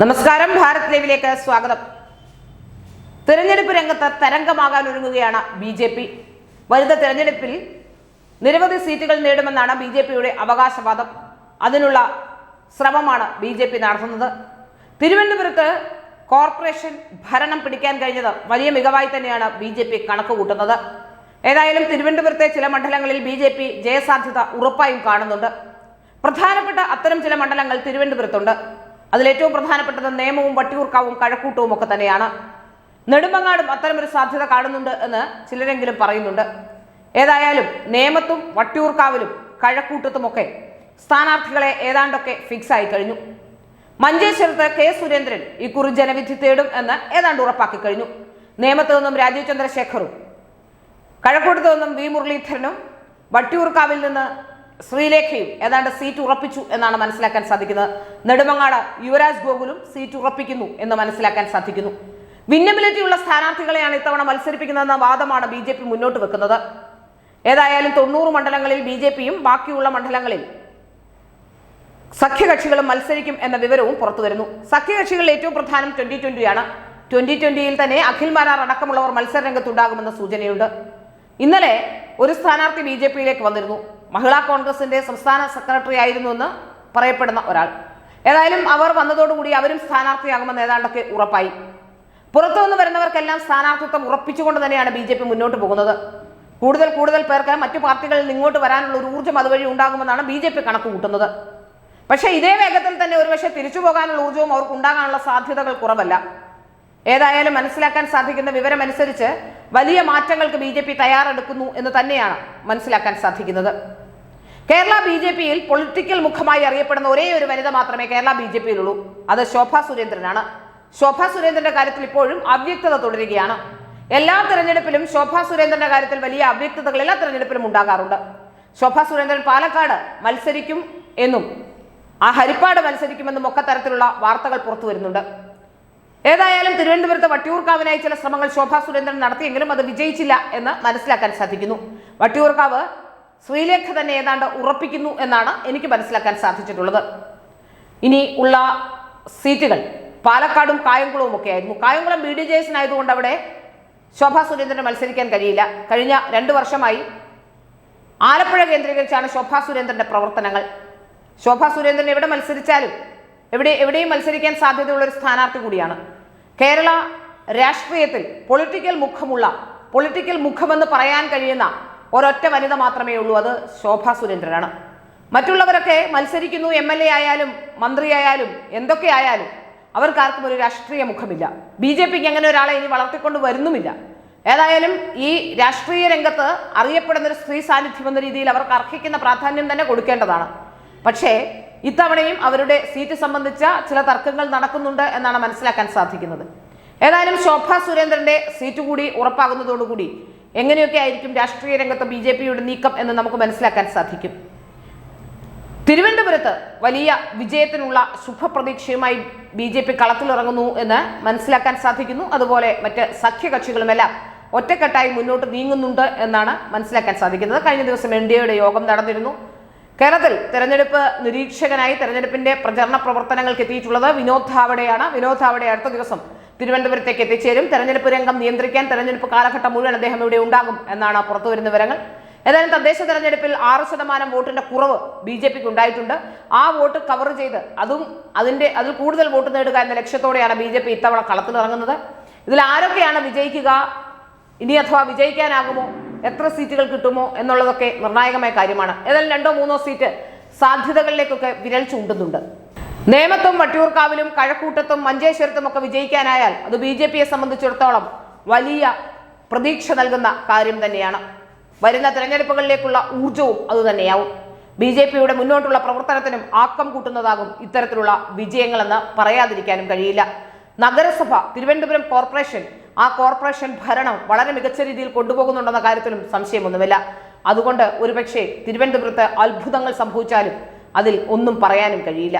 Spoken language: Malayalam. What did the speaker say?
നമസ്കാരം, ഭാരത് ലൈവിലേക്ക് സ്വാഗതം. തെരഞ്ഞെടുപ്പ് രംഗത്ത് തരംഗമാകാൻ ഒരുങ്ങുകയാണ് ബി.ജെ.പി. വരുന്ന തെരഞ്ഞെടുപ്പിൽ നിരവധി സീറ്റുകൾ നേടുമെന്നാണ് ബി.ജെ.പിയുടെ അവകാശവാദം. അതിനുള്ള ശ്രമമാണ് ബി.ജെ.പി. നടത്തുന്നത്. തിരുവനന്തപുരത്ത് കോർപ്പറേഷൻ ഭരണം പിടിക്കാൻ കഴിഞ്ഞത് വലിയ മികവായി തന്നെയാണ് ബി.ജെ.പി. കണക്കുകൂട്ടുന്നത്. ഏതായാലും തിരുവനന്തപുരത്തെ ചില മണ്ഡലങ്ങളിൽ ബി.ജെ.പി. ജയസാധ്യത ഉറപ്പായും കാണുന്നുണ്ട്. പ്രധാനപ്പെട്ട അത്തരം ചില മണ്ഡലങ്ങൾ തിരുവനന്തപുരത്തുണ്ട്. അതിലേറ്റവും പ്രധാനപ്പെട്ടത് നേമവും വട്ടിയൂർക്കാവും കഴക്കൂട്ടവും ഒക്കെ തന്നെയാണ്. നെടുമങ്ങാടും അത്തരമൊരു സാധ്യത കാണുന്നുണ്ട് എന്ന് ചിലരെങ്കിലും പറയുന്നുണ്ട്. ഏതായാലും നേമത്തും വട്ടിയൂർക്കാവിലും കഴക്കൂട്ടത്തുമൊക്കെ സ്ഥാനാർത്ഥികളെ ഏതാണ്ടൊക്കെ ഫിക്സ് ആയി കഴിഞ്ഞു. മഞ്ചേശ്വരത്ത് കെ സുരേന്ദ്രൻ ഇക്കുറി ജനവിധി തേടും എന്ന് ഏതാണ്ട് ഉറപ്പാക്കി കഴിഞ്ഞു. നേമത്ത് നിന്നും രാജീവ് ചന്ദ്രശേഖറും കഴക്കൂട്ടത്ത് നിന്നും വി മുരളീധരനും വട്ടിയൂർക്കാവിൽ നിന്ന് ശ്രീലേഖയും ഏതാണ്ട് സീറ്റ് ഉറപ്പിച്ചു എന്നാണ് മനസ്സിലാക്കാൻ സാധിക്കുന്നത്. നെടുമങ്ങാട് യുവരാജ് ഗോകുലും സീറ്റ് ഉറപ്പിക്കുന്നു എന്ന് മനസ്സിലാക്കാൻ സാധിക്കുന്നു. വിന്നബിലിറ്റിയുള്ള സ്ഥാനാർത്ഥികളെയാണ് ഇത്തവണ മത്സരിപ്പിക്കുന്നതെന്ന വാദമാണ് ബി.ജെ.പി. മുന്നോട്ട് വെക്കുന്നത്. ഏതായാലും 90 മണ്ഡലങ്ങളിൽ ബി.ജെ.പിയും ബാക്കിയുള്ള മണ്ഡലങ്ങളിൽ സഖ്യകക്ഷികളും മത്സരിക്കും എന്ന വിവരവും പുറത്തുവരുന്നു. സഖ്യകക്ഷികളിൽ ഏറ്റവും പ്രധാനം 2020 ആണ്. 2020 തന്നെ അഖിൽ മാരാർ അടക്കമുള്ളവർ മത്സരരംഗത്തുണ്ടാകുമെന്ന സൂചനയുണ്ട്. ഇന്നലെ ഒരു സ്ഥാനാർത്ഥി ബി.ജെ.പിയിലേക്ക് വന്നിരുന്നു. മഹിളാ കോൺഗ്രസിന്റെ സംസ്ഥാന സെക്രട്ടറി ആയിരുന്നു എന്ന് പറയപ്പെടുന്ന ഒരാൾ. ഏതായാലും അവർ വന്നതോടുകൂടി അവരും സ്ഥാനാർത്ഥിയാകുമെന്ന് ഏതാണ്ടൊക്കെ ഉറപ്പായി. പുറത്തുനിന്ന് വരുന്നവർക്കെല്ലാം സ്ഥാനാർത്ഥിത്വം ഉറപ്പിച്ചുകൊണ്ട് തന്നെയാണ് ബി.ജെ.പി. മുന്നോട്ട് പോകുന്നത്. കൂടുതൽ പേർക്ക് മറ്റു പാർട്ടികളിൽ നിന്ന് ഇങ്ങോട്ട് വരാനുള്ള ഒരു ഊർജ്ജം അതുവഴി ഉണ്ടാകുമെന്നാണ് ബി.ജെ.പി. കണക്ക് കൂട്ടുന്നത്. പക്ഷേ ഇതേ വേഗത്തിൽ തന്നെ ഒരുപക്ഷെ തിരിച്ചു പോകാനുള്ള ഊർജ്ജവും അവർക്ക് ഉണ്ടാകാനുള്ള സാധ്യതകൾ കുറവല്ല. ഏതായാലും മനസ്സിലാക്കാൻ സാധിക്കുന്ന വിവരമനുസരിച്ച് വലിയ മാറ്റങ്ങൾക്ക് ബി.ജെ.പി. തയ്യാറെടുക്കുന്നു എന്ന് തന്നെയാണ് മനസ്സിലാക്കാൻ സാധിക്കുന്നത്. കേരള ബി.ജെ.പിയിൽ പൊളിറ്റിക്കൽ മുഖമായി അറിയപ്പെടുന്ന ഒരേ ഒരു വനിത മാത്രമേ കേരള ബി.ജെ.പിയിലുള്ളൂ. അത് ശോഭാ സുരേന്ദ്രനാണ്. ശോഭാ സുരേന്ദ്രന്റെ കാര്യത്തിൽ ഇപ്പോഴും അവ്യക്തത തുടരുകയാണ്. എല്ലാ തെരഞ്ഞെടുപ്പിലും ശോഭാ സുരേന്ദ്രന്റെ കാര്യത്തിൽ വലിയ അവ്യക്തതകൾ എല്ലാ തെരഞ്ഞെടുപ്പിലും ഉണ്ടാകാറുണ്ട്. ശോഭാ സുരേന്ദ്രൻ പാലക്കാട് മത്സരിക്കും എന്നും ഹരിപ്പാട് മത്സരിക്കുമെന്നും ഒക്കെ തരത്തിലുള്ള വാർത്തകൾ പുറത്തു വരുന്നുണ്ട്. ഏതായാലും തിരുവനന്തപുരത്ത് വട്ടിയൂർക്കാവിനായി ചില ശ്രമങ്ങൾ ശോഭാ സുരേന്ദ്രൻ നടത്തിയെങ്കിലും അത് വിജയിച്ചില്ല എന്ന് മനസ്സിലാക്കാൻ സാധിക്കുന്നു. വട്ടിയൂർക്കാവ് ശ്രീലേഖ തന്നെ ഏതാണ്ട് ഉറപ്പിക്കുന്നു എന്നാണ് എനിക്ക് മനസ്സിലാക്കാൻ സാധിച്ചിട്ടുള്ളത്. ഇനി ഉള്ള സീറ്റുകൾ പാലക്കാടും കായംകുളവും ഒക്കെ ആയിരുന്നു. കായംകുളം BDJS ആയതുകൊണ്ട് അവിടെ ശോഭാ സുരേന്ദ്രന് മത്സരിക്കാൻ കഴിയില്ല. കഴിഞ്ഞ 2 വർഷമായി ആലപ്പുഴ കേന്ദ്രീകരിച്ചാണ് ശോഭാ സുരേന്ദ്രന്റെ പ്രവർത്തനങ്ങൾ. ശോഭാ സുരേന്ദ്രൻ എവിടെ മത്സരിച്ചാലും എവിടെയും മത്സരിക്കാൻ സാധ്യതയുള്ള ഒരു സ്ഥാനാർത്ഥി കൂടിയാണ്. കേരള രാഷ്ട്രീയത്തിൽ പൊളിറ്റിക്കൽ മുഖമെന്ന് പറയാൻ കഴിയുന്ന ഒരൊറ്റ വനിത മാത്രമേ ഉള്ളൂ. അത് ശോഭാ സുരേന്ദ്രനാണ്. മറ്റുള്ളവരൊക്കെ മത്സരിക്കുന്നു. MLA ആയാലും മന്ത്രിയായാലും എന്തൊക്കെ ആയാലും അവർക്കാർക്കും ഒരു രാഷ്ട്രീയ മുഖമില്ല. ബി.ജെ.പിക്ക് അങ്ങനെ ഒരാളെ ഇനി വളർത്തിക്കൊണ്ട് വരുന്നുമില്ല. ഏതായാലും ഈ രാഷ്ട്രീയ രംഗത്ത് അറിയപ്പെടുന്ന ഒരു സ്ത്രീ സാന്നിധ്യം എന്ന രീതിയിൽ അവർക്ക് അർഹിക്കുന്ന പ്രാധാന്യം തന്നെ കൊടുക്കേണ്ടതാണ്. പക്ഷേ ഇത്തവണയും അവരുടെ സീറ്റ് സംബന്ധിച്ച ചില തർക്കങ്ങൾ നടക്കുന്നുണ്ട് എന്നാണ് മനസ്സിലാക്കാൻ സാധിക്കുന്നത്. ഏതായാലും ശോഭാ സുരേന്ദ്രന്റെ സീറ്റ് കൂടി ഉറപ്പാകുന്നതോടുകൂടി എങ്ങനെയൊക്കെ ആയിരിക്കും രാഷ്ട്രീയ രംഗത്ത് ബി.ജെ.പിയുടെ നീക്കം എന്ന് നമുക്ക് മനസ്സിലാക്കാൻ സാധിക്കും. തിരുവനന്തപുരത്ത് വലിയ വിജയത്തിനുള്ള ശുഭപ്രതീക്ഷയുമായി ബി.ജെ.പി. കളത്തിലിറങ്ങുന്നു എന്ന് മനസ്സിലാക്കാൻ സാധിക്കുന്നു. അതുപോലെ മറ്റ് സഖ്യകക്ഷികളുമെല്ലാം ഒറ്റക്കെട്ടായി മുന്നോട്ട് നീങ്ങുന്നുണ്ട് എന്നാണ് മനസ്സിലാക്കാൻ സാധിക്കുന്നത്. കഴിഞ്ഞ ദിവസം NDAയുടെ യോഗം നടന്നിരുന്നു. കേരളത്തിൽ തെരഞ്ഞെടുപ്പ് നിരീക്ഷകനായി തെരഞ്ഞെടുപ്പിന്റെ പ്രചരണ പ്രവർത്തനങ്ങൾക്ക് എത്തിയിട്ടുള്ളത് വിനോദ് ധാവഡെയാണ്. വിനോദ് ധാവഡെ അടുത്ത ദിവസം തിരുവനന്തപുരത്തേക്ക് എത്തിച്ചേരും. തെരഞ്ഞെടുപ്പ് രംഗം നിയന്ത്രിക്കാൻ തെരഞ്ഞെടുപ്പ് കാലഘട്ടം മുഴുവൻ അദ്ദേഹം ഇവിടെ ഉണ്ടാകും എന്നാണ് പുറത്തുവരുന്ന വിവരങ്ങൾ. ഏതായാലും തദ്ദേശ തെരഞ്ഞെടുപ്പിൽ 6% വോട്ടിന്റെ കുറവ് ബി.ജെ.പിക്ക് ഉണ്ടായിട്ടുണ്ട്. ആ വോട്ട് കവർ ചെയ്ത് അതിൽ കൂടുതൽ വോട്ട് നേടുക എന്ന ലക്ഷ്യത്തോടെയാണ് ബി.ജെ.പി. ഇത്തവണ കളത്തിലിറങ്ങുന്നത്. ഇതിൽ ആരൊക്കെയാണ് വിജയിക്കുക, ഇനി അഥവാ വിജയിക്കാനാകുമോ, എത്ര സീറ്റുകൾ കിട്ടുമോ എന്നുള്ളതൊക്കെ നിർണായകമായ കാര്യമാണ്. ഏതായാലും 2-3 സീറ്റ് സാധ്യതകളിലേക്കൊക്കെ വിരൽ ചൂണ്ടുന്നുണ്ട്. നേമത്തും വട്ടിയൂർക്കാവിലും കഴക്കൂട്ടത്തും മഞ്ചേശ്വരത്തും ഒക്കെ വിജയിക്കാനായാൽ അത് ബി.ജെ.പിയെ സംബന്ധിച്ചിടത്തോളം വലിയ പ്രതീക്ഷ നൽകുന്ന കാര്യം തന്നെയാണ്. വരുന്ന തെരഞ്ഞെടുപ്പുകളിലേക്കുള്ള ഊർജവും അതുതന്നെയാവും. ബി.ജെ.പിയുടെ മുന്നോട്ടുള്ള പ്രവർത്തനത്തിനും ആക്കം കൂട്ടുന്നതാകും ഇത്തരത്തിലുള്ള വിജയങ്ങളെന്ന് പറയാതിരിക്കാനും കഴിയില്ല. നഗരസഭ തിരുവനന്തപുരം കോർപ്പറേഷൻ ആ കോർപ്പറേഷൻ ഭരണം വളരെ മികച്ച രീതിയിൽ കൊണ്ടുപോകുന്നുണ്ടെന്ന കാര്യത്തിലും സംശയമൊന്നുമില്ല. അതുകൊണ്ട് ഒരുപക്ഷെ തിരുവനന്തപുരത്ത് അത്ഭുതങ്ങൾ സംഭവിച്ചാലും അതിൽ ഒന്നും പറയാനും കഴിയില്ല.